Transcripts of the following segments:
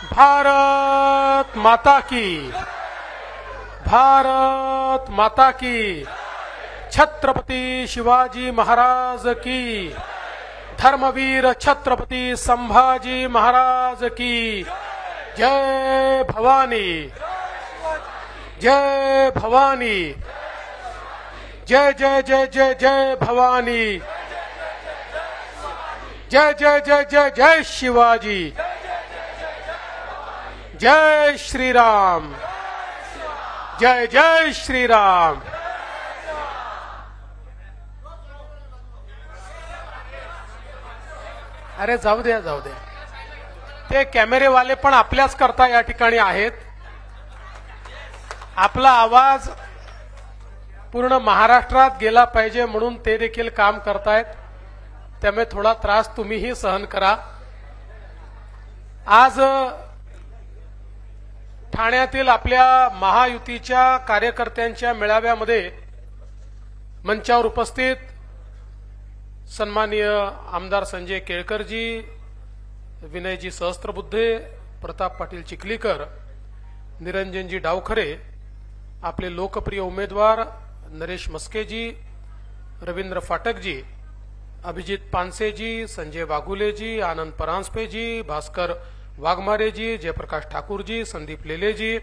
भारत माता की, भारत माता की, छत्रपति शिवाजी महाराज की, धर्मवीर छत्रपति संभाजी महाराज की, जय भवानी, जय भवानी, जय जय जय जय जय भवानी, जय जय जय जय जय शिवाजी, जय श्री राम, जय जय श्री राम। अरे जाऊ द्या जाऊ द्या, ते कॅमेरेवाले पण आपल्याच करता या ठिकाणी आहेत. आपला आवाज पूर्ण महाराष्ट्रात गेला पाहिजे म्हणून ते देखील काम करतायत. त्यामुळे थोडा त्रास तुम्हीही सहन करा. आज ठाण्यातील आपल्या महायुतीच्या कार्यकर्त्यांच्या मेळाव्यामध्ये मंचावर उपस्थित सन्माननीय आमदार संजय केळकरजी, विनयजी सहस्त्रबुद्धे, प्रताप पाटील चिखलीकर, निरंजनजी डावखरे, आपले लोकप्रिय उमेदवार नरेश मस्केजी, रवींद्र फाटकजी, अभिजित पानसेजी, संजय वाघुलेजी, आनंद परांजपेजी, भास्कर वाघमारेजी, जयप्रकाश ठाकूरजी, संदीप लेलेजी,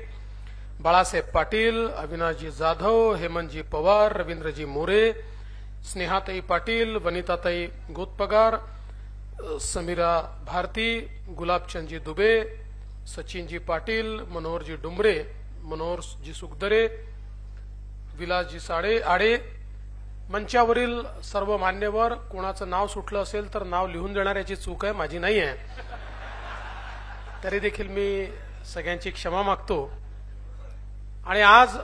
बाळासाहेब पाटील, अविनाशजी जाधव, हेमंतजी पवार, रवींद्रजी मोरे, स्नेहाताई पाटील, वनिताताई गोतपगार, समीरा भारती, गुलाबचंदजी दुबे, सचिनजी पाटील, मनोहरजी डुंबरे, मनोहरजी सुखदरे, विलासजी साडे आडे, मंचावरील सर्व मान्यवर. कोणाचं नाव सुटलं असेल तर नाव लिहून देणाऱ्याची चूक आहे, माझी नाही आहे. तरी देखील मी सगळ्यांची क्षमा मागतो. आणि आज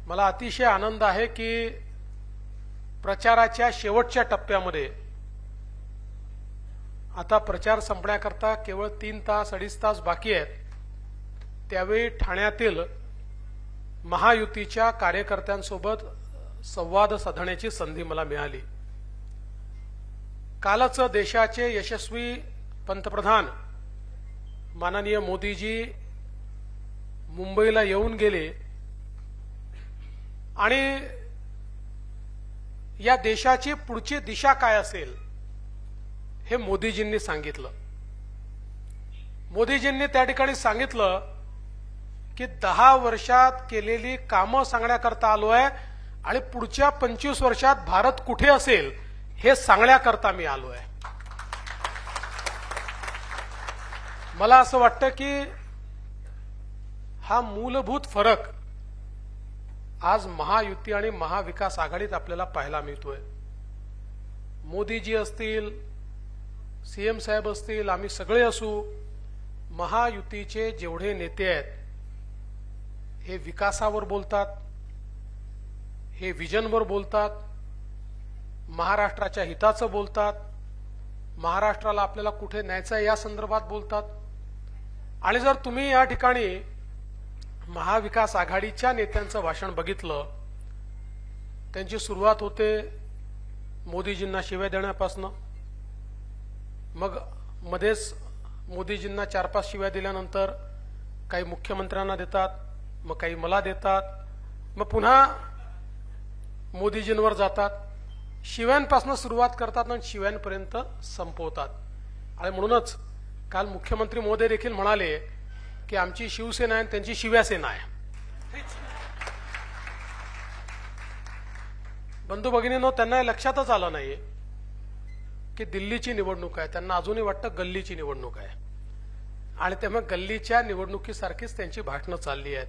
मला अतिशय आनंद आहे की प्रचाराच्या शेवटच्या टप्प्यामध्ये आता प्रचार संपण्याकरता केवळ 3 तास 2.5 तास बाकी आहेत. त्यावेळी ठाण्यातील महायुतीच्या कार्यकर्त्यांसोबत संवाद साधण्याची संधी मला मिळाली. कालच देशाचे यशस्वी पंतप्रधान माननीय मोदीजी मुंबईला येऊन गेले आणि या देशाची पुढची दिशा काय असेल हे मोदीजींनी सांगितलं. मोदीजींनी त्या ठिकाणी सांगितलं की 10 वर्षात केलेली कामं सांगण्याकरता आलो आहे आणि पुढच्या 25 वर्षात भारत कुठे असेल हे सांगण्याकरता मी आलो आहे. मला असं वाटतं की हा मूलभूत फरक आज महायुती आणि महाविकास आघाडीत आपल्याला पाहायला मिळतोय. मोदीजी असतील, सीएम साहेब असतील, आम्ही सगळे असू, महायुतीचे जेवढे नेते आहेत हे विकासावर बोलतात, हे विजनवर बोलतात, महाराष्ट्राच्या हिताचं बोलतात, महाराष्ट्राला आपल्याला कुठे न्यायचं आहे या संदर्भात बोलतात. आणि जर तुम्ही या ठिकाणी महाविकास आघाडीच्या नेत्यांचं भाषण बघितलं, त्यांची सुरुवात होते मोदीजींना शिव्या देण्यापासून. मग मध्येच मोदीजींना 4-5 शिव्या दिल्यानंतर काही मुख्यमंत्र्यांना देतात, मग काही मला देतात, मग पुन्हा मोदीजींवर जातात. शिव्यांपासून सुरुवात करतात आणि शिव्यांपर्यंत संपवतात. आणि म्हणूनच काल मुख्यमंत्री महोदय देखील म्हणाले की आमची शिवसेना आहे त्यांची शिव्यासेना आहे. बंधू भगिनींनो, त्यांना लक्षातच आलं नाही की दिल्लीची निवडणूक आहे. त्यांना अजूनही वाटतं गल्लीची निवडणूक आहे. आणि त्यामुळे गल्लीच्या निवडणुकीसारखीच त्यांची भाषणं चालली आहेत.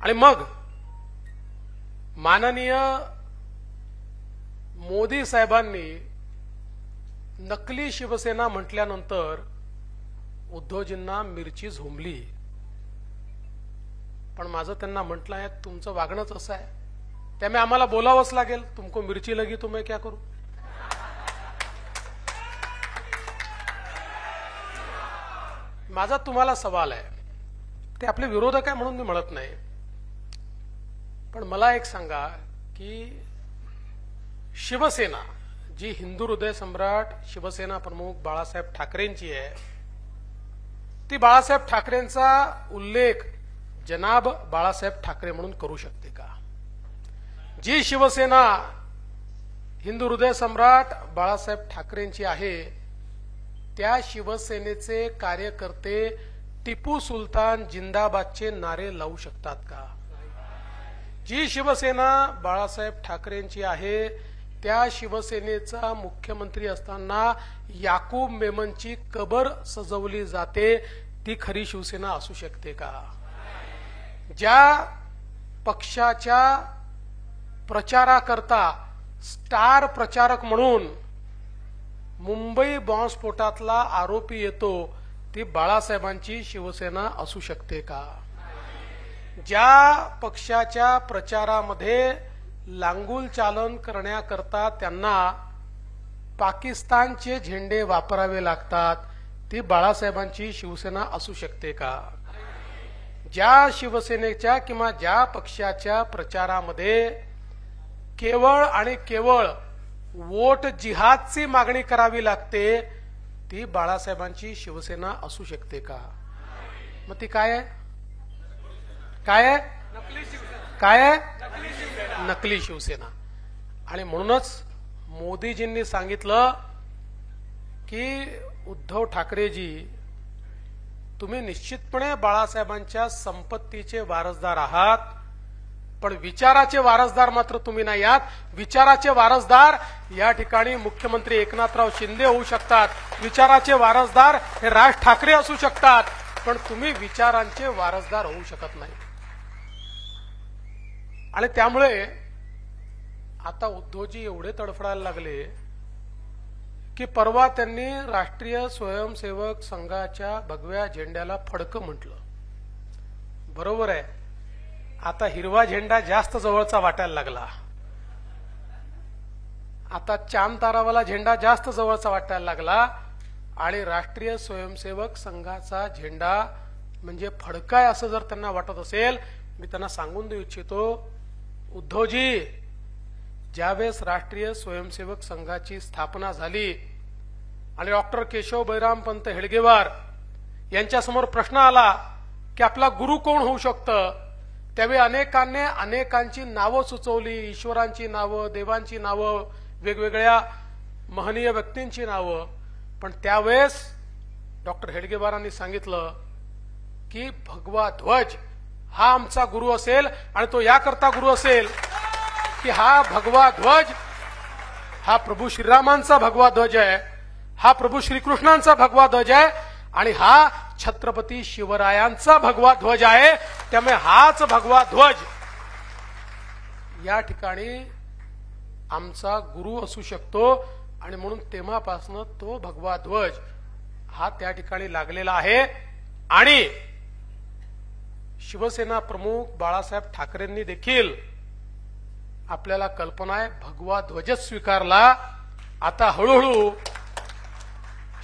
आणि मग माननीय मोदी साहेबांनी नकली शिवसेना म्हटल्यानंतर उद्धवजींना मिरची झोंबली. पण माझं त्यांना म्हटलं आहे तुमचं वागणंच असं आहे, त्यामुळे आम्हाला बोलावंच लागेल. तुमको मिरची लगी तो मैं क्या करू. माझा तुम्हाला सवाल आहे, ते आपले विरोधक आहे म्हणून मी म्हणत नाही, पण मला एक सांगा की शिवसेना जी हिंदू हृदय सम्राट शिवसेना प्रमुख बाळासाहेब ठाकरेंची आहे, ती बाळासाहेब ठाकरेंचा उल्लेख जनाब बाळासाहेब ठाकरे म्हणून करू शकते का? जी शिवसेना हिंदू हृदय सम्राट बाळासाहेब ठाकरेंची आहे, त्या शिवसेनेचे कार्यकर्ते टिपू सुलतान जिंदाबादचे नारे लावू शकतात का? जी शिवसेना बाळासाहेब ठाकरेंची आहे, त्या शिवसेनेचा मुख्यमंत्री असताना याकूब मेमनची कबर सजवली जाते, ती खरी शिवसेना असू शकते का? ज्या पक्षाच्या प्रचाराकरता स्टार प्रचारक म्हणून मुंबई बॉम्बस्फोटातला आरोपी येतो, ती बाळासाहेबांची शिवसेना असू शकते का? ज्या पक्षाच्या प्रचारामध्ये लांगुल चालन करण्याकरता त्यांना पाकिस्तानचे झेंडे वापरावे लागतात, ती बाळासाहेबांची शिवसेना असू शकते का? ज्या शिवसेनेच्या किंवा ज्या पक्षाच्या प्रचारामध्ये केवळ आणि केवळ वोट जिहादची मागणी करावी लागते, ती बाळासाहेबांची शिवसेना असू शकते का? मग ती काय आहे? काय आहे? काय आहे? नकली शिवसेना. आणि म्हणूनच मोदीजींनी सांगितलं की उद्धव ठाकरेजी, तुम्ही निश्चितपणे बाळासाहेबांच्या संपत्तीचे वारसदार आहात, पण विचाराचे वारसदार मात्र तुम्ही नाही आहात. विचाराचे वारसदार या ठिकाणी मुख्यमंत्री एकनाथराव शिंदे होऊ शकतात, विचाराचे वारसदार हे राज ठाकरे असू शकतात, पण तुम्ही विचारांचे वारसदार होऊ शकत नाही. आणि त्यामुळे आता उद्धवजी एवढे तडफडायला लागले की परवा त्यांनी राष्ट्रीय स्वयंसेवक संघाच्या भगव्या झेंड्याला फडकं म्हटलं. बरोबर आहे, आता हिरवा झेंडा जास्त जवळचा वाटायला लागला, आता चांद तारावाला झेंडा जास्त जवळचा वाटायला लागला आणि राष्ट्रीय स्वयंसेवक संघाचा झेंडा म्हणजे फडका आहे असं जर त्यांना वाटत असेल, मी त्यांना सांगून देऊ इच्छितो, उद्धवजी, ज्यावेळेस राष्ट्रीय स्वयंसेवक संघाची स्थापना झाली आणि डॉक्टर केशव बैराम पंत हेडगेवार यांच्यासमोर प्रश्न आला की आपला गुरु कोण होऊ शकतं, त्यावेळी अनेकांनी अनेकांची नावं सुचवली, ईश्वरांची नावं, देवांची नावं, वेगवेगळ्या महनीय व्यक्तींची नावं. पण त्यावेळेस डॉक्टर हेडगेवारांनी सांगितलं की भगवा ध्वज हा आमचा गुरु असेल, आणि तो याकरता गुरु असेल की हा भगवा ध्वज हा प्रभू श्रीरामांचा भगवा ध्वज आहे, हा प्रभू श्रीकृष्णांचा भगवा ध्वज आहे, आणि हा छत्रपती शिवरायांचा भगवा ध्वज आहे. त्यामुळे हाच भगवा ध्वज या ठिकाणी आमचा गुरु असू शकतो. आणि म्हणून तेव्हापासून तो भगवा ध्वज हा त्या ठिकाणी लागलेला आहे. आणि शिवसेना प्रमुख बाळासाहेब ठाकरेंनी देखील, आपल्याला कल्पना आहे, भगवा ध्वजच स्वीकारला. आता हळूहळू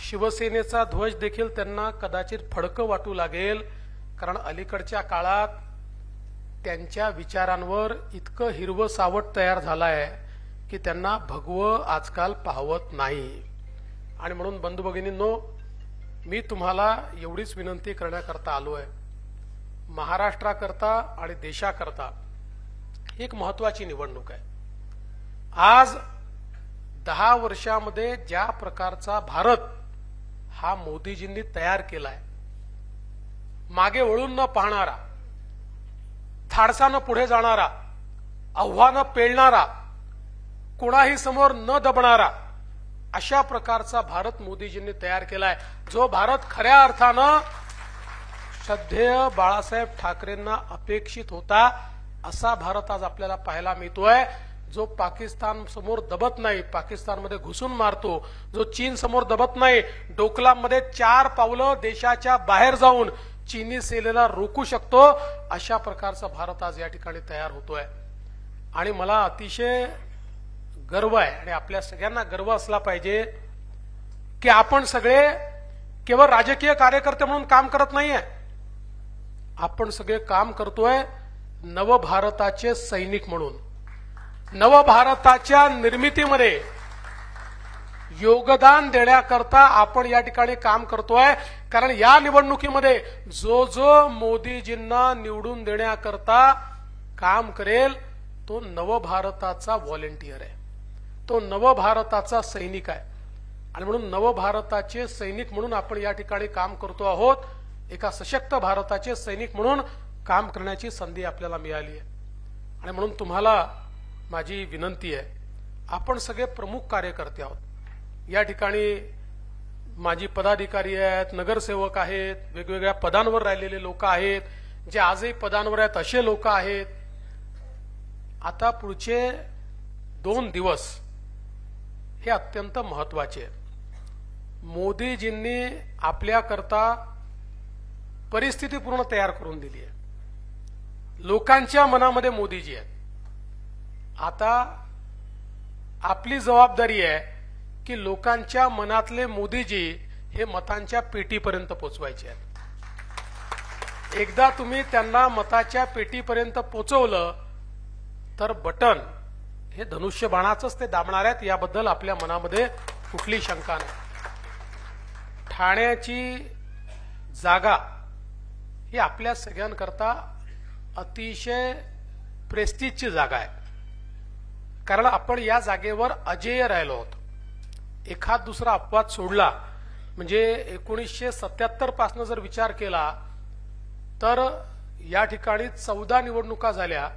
शिवसेनेचा ध्वज देखील त्यांना कदाचित फडकं वाटू लागेल, कारण अलीकडच्या काळात त्यांच्या विचारांवर इतकं हिरवं सावट तयार झालंय की त्यांना भगवं आजकाल पाहवत नाही. आणि म्हणून बंधू भगिनींनो, मी तुम्हाला एवढीच विनंती करण्याकरता आलोय, महाराष्ट्राकरता आणि देशाकरता एक महत्वाची निवडणूक आहे. आज 10 वर्षामध्ये ज्या प्रकारचा भारत हा मोदीजींनी तयार केलाय, मागे वळून न पाहणारा, धाडसानं पुढे जाणारा, आव्हानं पेलणारा, कोणाही समोर न दबणारा, अशा प्रकारचा भारत मोदीजींनी तयार केलाय. जो भारत खऱ्या अर्थानं श्रद्धेय बाळासाहेब ठाकरेंना अपेक्षित होता, असा भारत आज आपल्याला पाहायला मिळतोय. जो पाकिस्तान समोर दबत नाही, पाकिस्तानमध्ये घुसून मारतो, जो चीन समोर दबत नाही, डोकलाममध्ये 4 पावलं देशाच्या बाहेर जाऊन चीनी सेनेला रोखू शकतो, अशा प्रकारचा भारत आज या ठिकाणी तयार होतोय. आणि मला अतिशय गर्व आहे, आणि आपल्या सगळ्यांना गर्व असला पाहिजे की आपण सगळे केवळ राजकीय कार्यकर्ते म्हणून काम करत नाहीये, आपण सगळे काम करतोय योगदान देण्याकरता आपण या ठिकाणी काम करतोय. कारण या निवडणुकीमध्ये जो जो मोदीजींना निवडून देण्याकरता काम करेल तो नवभारताचा व्हॉलेंटियर आहे, तो नवभारताचा सैनिक आहे. आणि म्हणून नवभारताचे सैनिक म्हणून आपण या ठिकाणी काम करतो आहोत. एका सशक्त भारताचे सैनिक म्हणून काम करण्याची संधी आपल्याला मिळाली आहे. आणि म्हणून तुम्हाला माझी विनंती आहे, आपण सगळे प्रमुख कार्यकर्ते आहोत. या ठिकाणी माजी पदाधिकारी आहेत, नगरसेवक आहेत, वेगवेगळ्या पदांवर राहिलेले लोक आहेत, जे आजही पदांवर आहेत असे लोक आहेत. आता पुढचे 2 दिवस हे अत्यंत महत्वाचे आहेत. मोदीजींनी आपल्याकरता परिस्थिती पूर्ण तयार करून दिली आहे. लोकांच्या मनामध्ये मोदीजी आहेत. आता आपली जबाबदारी आहे की लोकांच्या मनातले मोदीजी हे मतांच्या पेटीपर्यंत पोचवायचे आहेत. एकदा तुम्ही त्यांना मताच्या पेटीपर्यंत पोचवलं तर बटन हे धनुष्यबाणाचंच ते दाबणार आहेत, याबद्दल आपल्या मनामध्ये कुठली शंका नाही. ठाण्याची जागा ही आपल्या सगळ्यांकरता अतिशय प्रेस्टिजची जागा आहे. कारण आपण या जागेवर अजेय राहिलो आहोत. एखाद दुसरा अपवाद सोडला म्हणजे 1977 पासून जर विचार केला तर या ठिकाणी 14 निवडणुका झाल्या.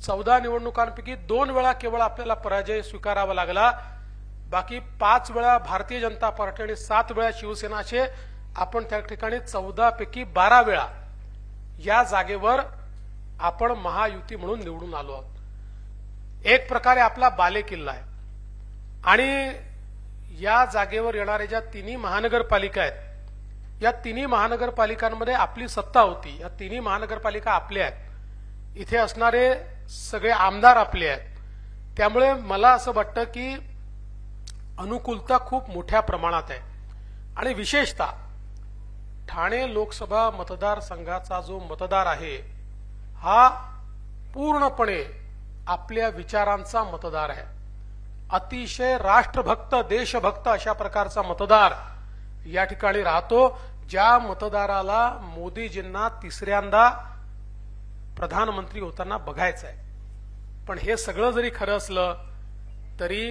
14 निवडणुकांपैकी 2 वेळा केवळ आपल्याला पराजय स्वीकारावा लागला. बाकी 5 वेळा भारतीय जनता पार्टी आणि 7 वेळा शिवसेनाचे आपण त्या ठिकाणी 14 पैकी 12 वेळा या जागेवर आपण महायुती म्हणून निवडून आलो आहोत. एक प्रकारे आपला बालेकिल्ला आहे. आणि या जागेवर येणाऱ्या ज्या 3 महानगरपालिका आहेत, या 3 महानगरपालिकांमध्ये आपली सत्ता होती. या 3 महानगरपालिका आपल्या आहेत. इथे असणारे सगळे आमदार आपले आहेत. त्यामुळे मला असं वाटतं की अनुकूलता खूप मोठ्या प्रमाणात आहे. आणि विशेषतः ठाणे लोकसभा मतदारसंघाचा जो मतदार आहे हा पूर्णपणे आपल्या विचारांचा मतदार आहे. अतिशय राष्ट्रभक्त देशभक्त अशा प्रकारचा मतदार या ठिकाणी राहतो, ज्या मतदाराला मोदीजींना 3ऱ्यांदा प्रधानमंत्री होताना बघायचं आहे. पण हे सगळं जरी खरं असलं तरी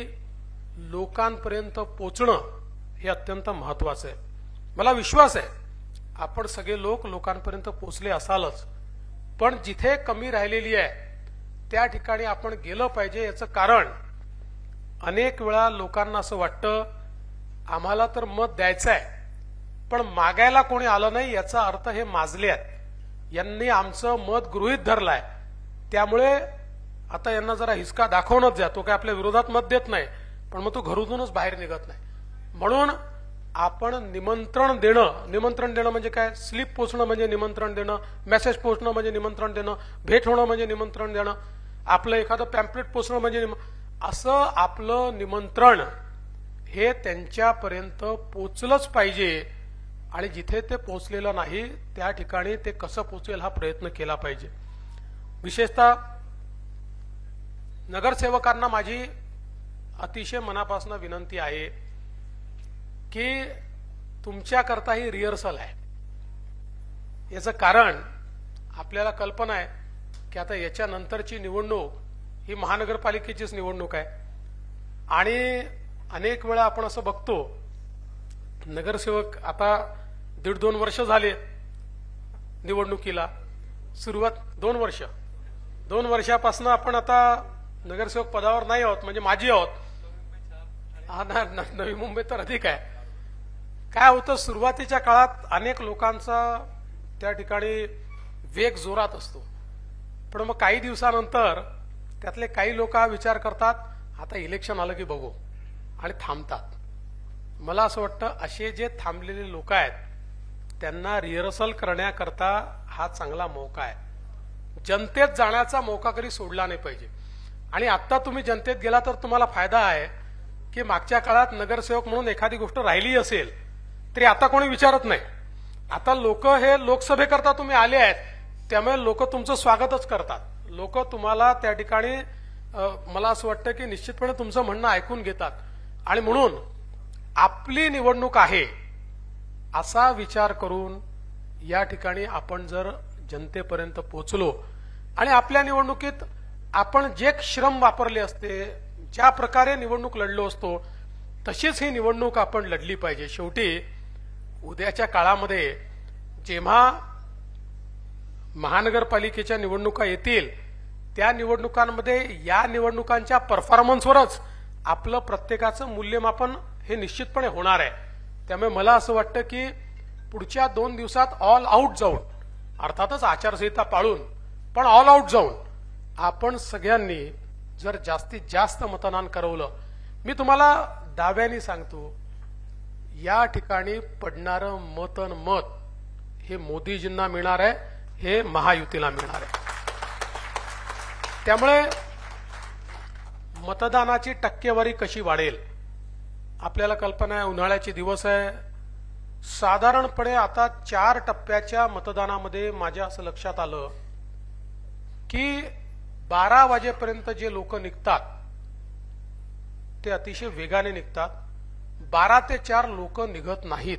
लोकांपर्यंत पोचणं हे अत्यंत महत्वाचं आहे. मला विश्वास आहे आपण सगळे लोक लोकांपर्यंत पोचले असालच. पण जिथे कमी राहिलेली आहे त्या ठिकाणी आपण गेलं पाहिजे. याचं कारण अनेक वेळा लोकांना असं वाटतं आम्हाला तर मत द्यायचं आहे पण मागायला कोणी आलं नाही, याचा अर्थ हे माजले आहेत, यांनी आमचं मत गृहीत धरलंय, त्यामुळे आता यांना जरा हिसका दाखवणच द्या. तो काय आपल्या विरोधात मत देत नाही पण मग तो घरातूनच बाहेर निघत नाही. म्हणून आपण निमंत्रण देणं म्हणजे काय, स्लिप पोचणं म्हणजे निमंत्रण देणं, मेसेज पोचणं म्हणजे निमंत्रण देणं, भेट होणं म्हणजे निमंत्रण देणं, आपलं एखादं पॅम्पलेट पोचणं म्हणजे असं आपलं निमंत्रण हे त्यांच्यापर्यंत पोचलंच पाहिजे. आणि जिथे ते पोचलेलं नाही त्या ठिकाणी ते कसं पोचेल हा प्रयत्न केला पाहिजे. विशेषतः नगरसेवकांना माझी अतिशय मनापासून विनंती आहे की तुमच्याकरता ही रिहर्सल आहे. याचं कारण आपल्याला कल्पना आहे की आता याच्या नंतरची निवडणूक ही महानगरपालिकेचीच निवडणूक आहे. आणि अनेक वेळा आपण असं बघतो नगरसेवक आता 1.5-2 वर्ष झाले निवडणुकीला, सुरुवात 2 वर्षापासून आपण आता नगरसेवक पदावर नाही आहोत, म्हणजे माजी आहोत. नवी मुंबई तर अधिक आहे. काय होतं, सुरुवातीच्या काळात अनेक लोकांचा त्या ठिकाणी वेग जोरात असतो, पण मग काही दिवसानंतर त्यातले काही लोक हा विचार करतात आता इलेक्शन आलं की बघू आणि थांबतात. मला असं वाटतं असे जे थांबलेले लोक आहेत त्यांना रिहर्सल करण्याकरता हा चांगला मौका आहे. जनतेत जाण्याचा मौका कधी सोडला नाही पाहिजे. आणि आता तुम्ही जनतेत गेला तर तुम्हाला फायदा आहे की मागच्या काळात नगरसेवक म्हणून एखादी गोष्ट राहिली असेल तरी आता कोणी विचारत नाही. आता लोक हे लोकसभेकरता तुम्ही आले आहेत त्यामुळे लोक तुमचं स्वागतच करतात. लोक तुम्हाला त्या ठिकाणी मला असं वाटतं की निश्चितपणे तुमचं म्हणणं ऐकून घेतात. आणि म्हणून आपली निवडणूक आहे असा विचार करून या ठिकाणी आपण जर जनतेपर्यंत पोहोचलो आणि आपल्या निवडणुकीत आपण जे श्रम वापरले असते, ज्या प्रकारे निवडणूक लढलो असतो, तशीच ही निवडणूक आपण लढली पाहिजे. शेवटी उद्याच्या काळामध्ये जेव्हा महानगरपालिकेच्या निवडणुका येतील त्या निवडणुकांमध्ये या निवडणुकांच्या परफॉर्मन्सवरच आपलं प्रत्येकाचं मूल्यमापन हे निश्चितपणे होणार आहे. त्यामुळे मला असं वाटतं की पुढच्या 2 दिवसात ऑल आउट जाऊन, अर्थातच आचारसंहिता पाळून, पण ऑल आउट जाऊन आपण सगळ्यांनी जर जास्तीत जास्त मतदान करवलं, मी तुम्हाला दाव्याने सांगतो या ठिकाणी पडणारं मत हे मोदीजींना मिळणार आहे, हे महायुतीला मिळणार आहे. त्यामुळे मतदानाची टक्केवारी कशी वाढेल आपल्याला कल्पना आहे. उन्हाळ्याचे दिवस आहे. साधारणपणे आता 4 टप्प्याच्या मतदानामध्ये माझ्या असं लक्षात आलं की 12 वाजेपर्यंत जे लोक निघतात ते अतिशय वेगाने निघतात. 12 ते 4 लोक निघत नाहीत.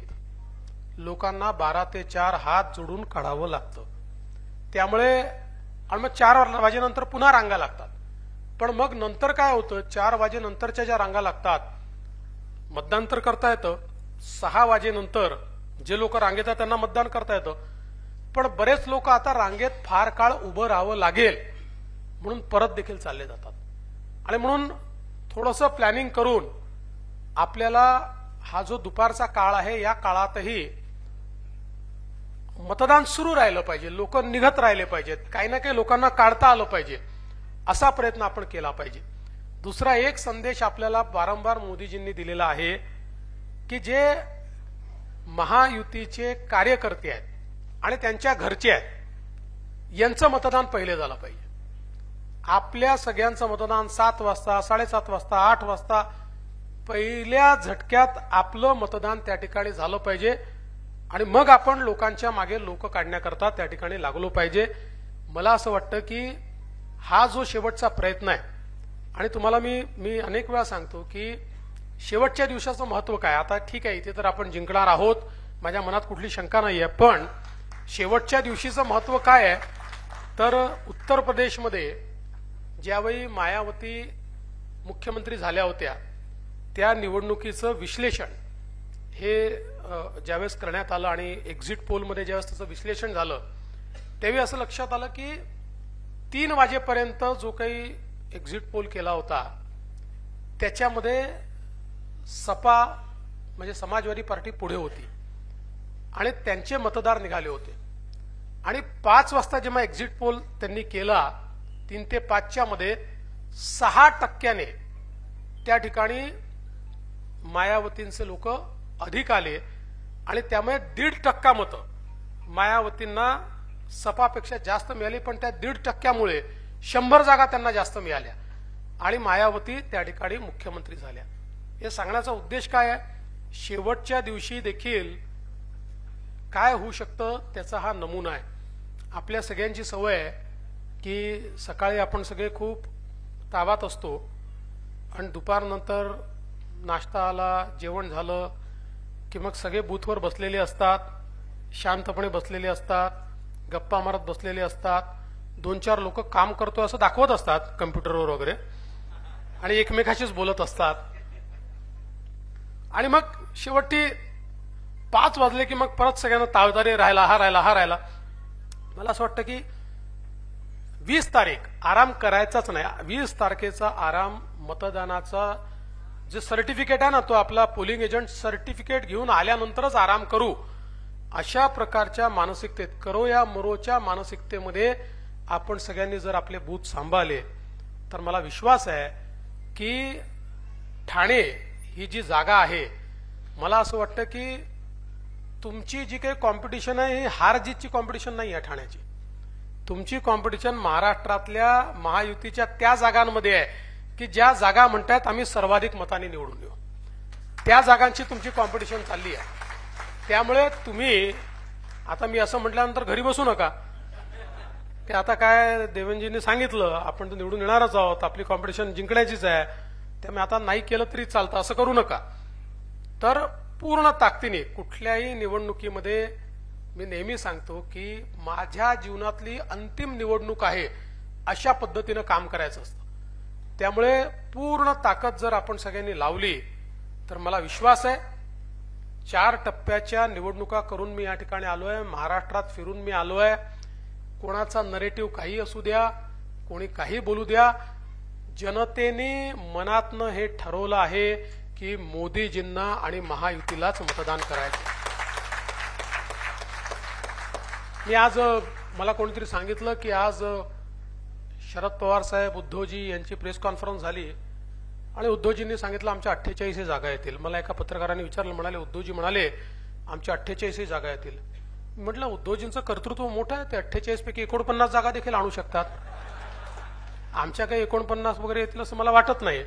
लोकांना 12 ते 4 हात जोडून काढावं लागतं. त्यामुळे आणि मग 4 वाजेनंतर पुन्हा रांगा लागतात. पण मग नंतर काय होतं, 4 वाजेनंतरच्या ज्या रांगा लागतात मतदान तर करता येतं. 6 वाजेनंतर जे लोक रांगेत आहेत त्यांना मतदान करता येतं. पण बरेच लोक आता रांगेत फार काळ उभं राहावं लागेल म्हणून परत देखील चालले जातात. आणि म्हणून थोडंसं प्लॅनिंग करून आपल्याला हा जो दुपारचा काळ आहे या काळातही मतदान सुरू राहिलं पाहिजे, लोक निघत राहिले पाहिजेत, काही ना काही लोकांना काढता आलं पाहिजे, असा प्रयत्न आपण केला पाहिजे. दुसरा एक संदेश आपल्याला वारंवार मोदीजींनी दिलेला आहे की जे महायुतीचे कार्यकर्ते आहेत आणि त्यांच्या घरचे आहेत यांचं मतदान पहिले झालं पाहिजे. आपल्या सगळ्यांचं मतदान 7 वाजता, 7:30 वाजता, 8 वाजता पहिल्या झटक्यात आपलं मतदान त्या ठिकाणी झालं पाहिजे आणि मग आपण लोकांच्या मागे लोक काढण्याकरता त्या ठिकाणी लागलो पाहिजे. मला असं वाटतं की हा जो शेवटचा प्रयत्न आहे आणि तुम्हाला मी अनेक वेळा सांगतो की शेवटच्या दिवसाचं महत्व काय. आता ठीक आहे, इथे तर आपण जिंकणार आहोत, माझ्या मनात कुठली शंका नाहीये, पण शेवटच्या दिवशीचं महत्व काय आहे तर उत्तर प्रदेशमध्ये ज्यावेळी मायावती मुख्यमंत्री झाल्या होत्या त्या निवडणुकीचं विश्लेषण हे ज्यावेळेस करण्यात आलं आणि एक्झिट पोलमध्ये ज्यावेळेस त्याचं विश्लेषण झालं त्यावेळी असं लक्षात आलं की 3 वाजेपर्यंत जो काही एक्झिट पोल केला होता त्याच्यामध्ये सपा म्हणजे समाजवादी पार्टी पुढे होती आणि त्यांचे मतदार निघाले होते. आणि 5 वाजता जेव्हा एक्झिट पोल त्यांनी केला 3 ते 5च्या मध्ये 6% त्या ठिकाणी मायावतींचे लोक अधिक आले आणि त्यामुळे 1.5% मतं मायावतींना सपापेक्षा जास्त मिळाली. पण त्या 1.5%मुळे 100 जागा त्यांना जास्त मिळाल्या आणि मायावती त्या ठिकाणी मुख्यमंत्री झाल्या. हे सांगण्याचा उद्देश काय आहे, शेवटच्या दिवशी देखील काय होऊ शकतं त्याचा हा नमुना आहे. आपल्या सगळ्यांची सवय आहे की सकाळी आपण सगळे खूप तावात असतो आणि दुपारनंतर नाश्ता आला, जेवण झालं की मग सगळे बूथवर बसलेले असतात, शांतपणे बसलेले असतात, गप्पा मारत बसलेले असतात, 2-4 लोक काम करतोय असं दाखवत असतात कम्प्युटरवर वगैरे आणि एकमेकाशीच बोलत असतात. आणि मग शेवटी 5 वाजले की मग परत सगळ्यांना ताळतारे राहिला हा राहिला. मला असं वाटतं की 20 तारीख आराम करायचाच नाही. 20 तारखेचा आराम मतदानाचा जे सर्टिफिकेट आहे ना तो आपला पोलिंग एजंट सर्टिफिकेट घेऊन आल्यानंतरच आराम करू अशा प्रकारच्या मानसिकतेत, करो या मरोच्या मानसिकतेमध्ये आपण सगळ्यांनी जर आपले बूथ सांभाळले तर मला विश्वास आहे की ठाणे ही जी जागा आहे, मला असं वाटतं की तुमची जी काही कॉम्पिटिशन आहे ही हार जीतची कॉम्पिटिशन नाही आहे ठाण्याची. तुमची कॉम्पिटिशन महाराष्ट्रातल्या महायुतीच्या त्या जागांमध्ये आहे की ज्या जागा म्हणतात आम्ही सर्वाधिक मतांनी निवडून येऊ, त्या जागांची तुमची कॉम्पिटिशन चालली आहे. त्यामुळे तुम्ही आता मी असं म्हटल्यानंतर घरी बसू नका की आता काय देवेंजींनी सांगितलं आपण तर निवडून येणारच आहोत, आपली कॉम्पिटिशन जिंकण्याचीच आहे, त्यामुळे आता नाही केलं तरी चालतं असं करू नका. तर पूर्ण ताकदीने कुठल्याही निवडणुकीमध्ये मी नेहमी सांगतो की माझ्या जीवनातली अंतिम निवडणूक आहे अशा पद्धतीनं काम करायचं असतं. त्यामुळे पूर्ण ताकद जर आपण सगळ्यांनी लावली तर मला विश्वास आहे 4 टप्प्याच्या निवडणुका करून मी या ठिकाणी आलोय, महाराष्ट्रात फिरून मी आलोय. कोणाचा नरेटिव्ह काही असू द्या, कोणी काही बोलू द्या, जनतेने मनातनं हे ठरवलं आहे की मोदीजींना आणि महायुतीलाच मतदान करायचं. मी आज मला कोणीतरी सांगितलं की आज शरद पवार साहेब उद्धवजी यांची प्रेस कॉन्फरन्स झाली आणि उद्धवजींनी सांगितलं आमच्या 48 जागा येतील. मला एका पत्रकाराने विचारलं, म्हणाले उद्धवजी म्हणाले आमच्या 48 जागा येतील. म्हटलं उद्धवजींचं कर्तृत्व मोठं आहे, ते 48 पैकी 49 जागा देखील आणू शकतात. आमच्या काही 49 वगैरे येतील असं मला वाटत नाही.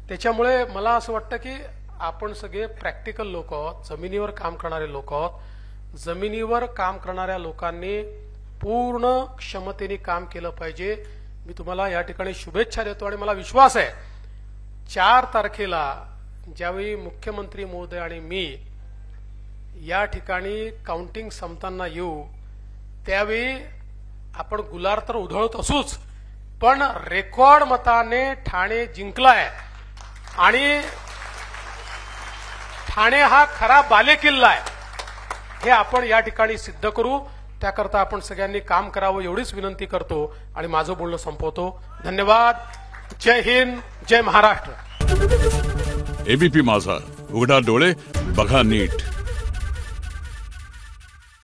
त्याच्यामुळे मला असं वाटतं की आपण सगळे प्रॅक्टिकल लोक आहोत, जमिनीवर काम करणारे लोक आहोत. जमिनीवर काम करणाऱ्या लोकांनी पूर्ण क्षमतेने काम केलं पाहिजे. मी तुम्हाला या ठिकाणी शुभेच्छा देतो आणि मला विश्वास आहे 4 तारखेला ज्यावेळी मुख्यमंत्री महोदय आणि मी या ठिकाणी काउंटिंग संपताना येऊ त्यावेळी आपण गुलाल तर उधळत असूच, पण रेकॉर्ड मताने ठाणे जिंकलाय आणि ठाणे हा खरा बालेकिल्ला आहे हे आपण या ठिकाणी सिद्ध करू. त्याकरता आपण सगळ्यांनी काम करावं एवढीच विनंती करतो आणि माझं बोलणं संपवतो. धन्यवाद. जय हिंद, जय महाराष्ट्र. एबीपी माझा, उघडा डोळे बघा नीट.